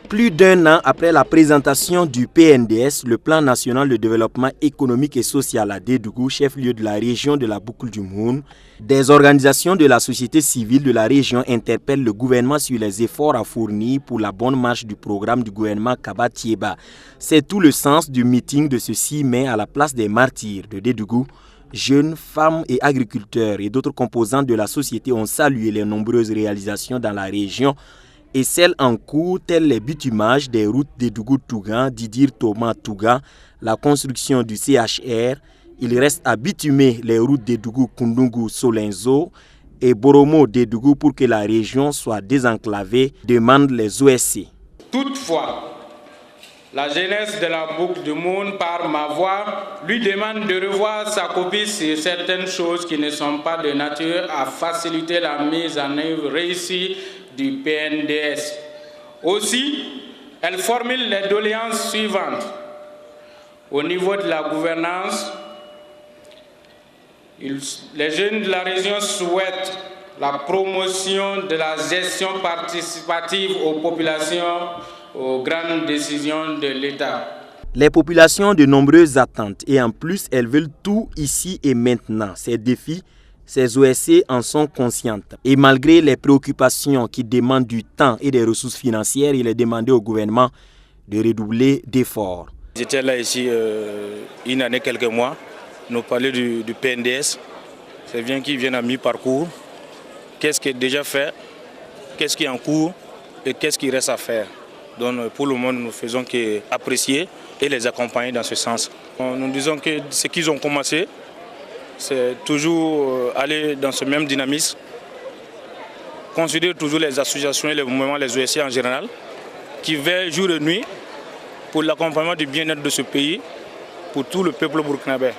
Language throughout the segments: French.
Plus d'un an après la présentation du PNDS, le Plan national de développement économique et social à Dédougou, chef-lieu de la région de la Boucle du Moun, des organisations de la société civile de la région interpellent le gouvernement sur les efforts à fournir pour la bonne marche du programme du gouvernement Kaba Thiéba. C'est tout le sens du meeting de ce 6 mai à la place des martyrs de Dédougou. Jeunes, femmes et agriculteurs et d'autres composantes de la société ont salué les nombreuses réalisations dans la région et celles en cours telles les bitumages des routes Dédougou-Tougan, Didir-Toma-Touga, la construction du CHR. Il reste à bitumer les routes Dédougou-Kundungu-Solenzo et Boromo-Dédougou pour que la région soit désenclavée, demandent les OSC. Toutefois, la jeunesse de la Boucle du Moun, par ma voix, lui demande de revoir sa copie sur certaines choses qui ne sont pas de nature à faciliter la mise en œuvre réussie du PNDS. Aussi, elle formule les doléances suivantes. Au niveau de la gouvernance, les jeunes de la région souhaitent la promotion de la gestion participative aux populations, aux grandes décisions de l'État. Les populations ont de nombreuses attentes et en plus, elles veulent tout ici et maintenant. Ces défis, ces OSC en sont conscientes. Et malgré les préoccupations qui demandent du temps et des ressources financières, il est demandé au gouvernement de redoubler d'efforts. J'étais là ici une année, quelques mois, nous parler du PNDS. C'est bien qu'ils viennent à mi-parcours. Qu'est-ce qui est déjà fait, qu'est-ce qui est en cours et qu'est-ce qui reste à faire. Donc pour le moment, nous ne faisons qu'apprécier et les accompagner dans ce sens. Nous disons que ce qu'ils ont commencé, c'est toujours aller dans ce même dynamisme, considérer toujours les associations et les mouvements, les OSC en général, qui veillent jour et nuit pour l'accompagnement du bien-être de ce pays, pour tout le peuple burkinabé.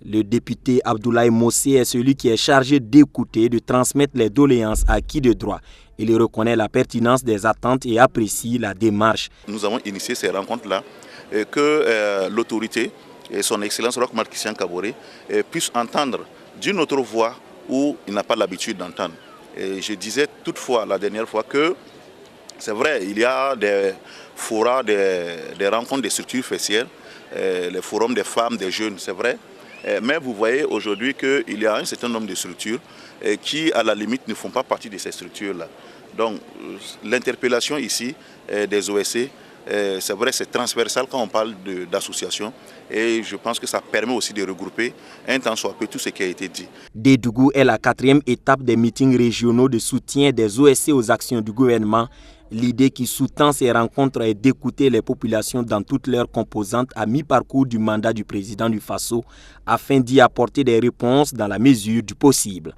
Le député Abdoulaye Mossé est celui qui est chargé d'écouter et de transmettre les doléances à qui de droit. Il reconnaît la pertinence des attentes et apprécie la démarche. Nous avons initié ces rencontres-là, que l'autorité et son Excellence Roch Marc Christian Kaboré puissent entendre d'une autre voix où il n'a pas l'habitude d'entendre. Et je disais toutefois la dernière fois que c'est vrai, il y a des forats, des rencontres des structures fessières, les forums des femmes, des jeunes, c'est vrai. Mais vous voyez aujourd'hui qu'il y a un certain nombre de structures qui, à la limite, ne font pas partie de ces structures-là. Donc, l'interpellation ici des OSC, c'est vrai, c'est transversal quand on parle d'associations. Et je pense que ça permet aussi de regrouper un tant soit peu tout ce qui a été dit. Dédougou est la 4e étape des meetings régionaux de soutien des OSC aux actions du gouvernement. L'idée qui sous-tend ces rencontres est d'écouter les populations dans toutes leurs composantes à mi-parcours du mandat du président du Faso afin d'y apporter des réponses dans la mesure du possible.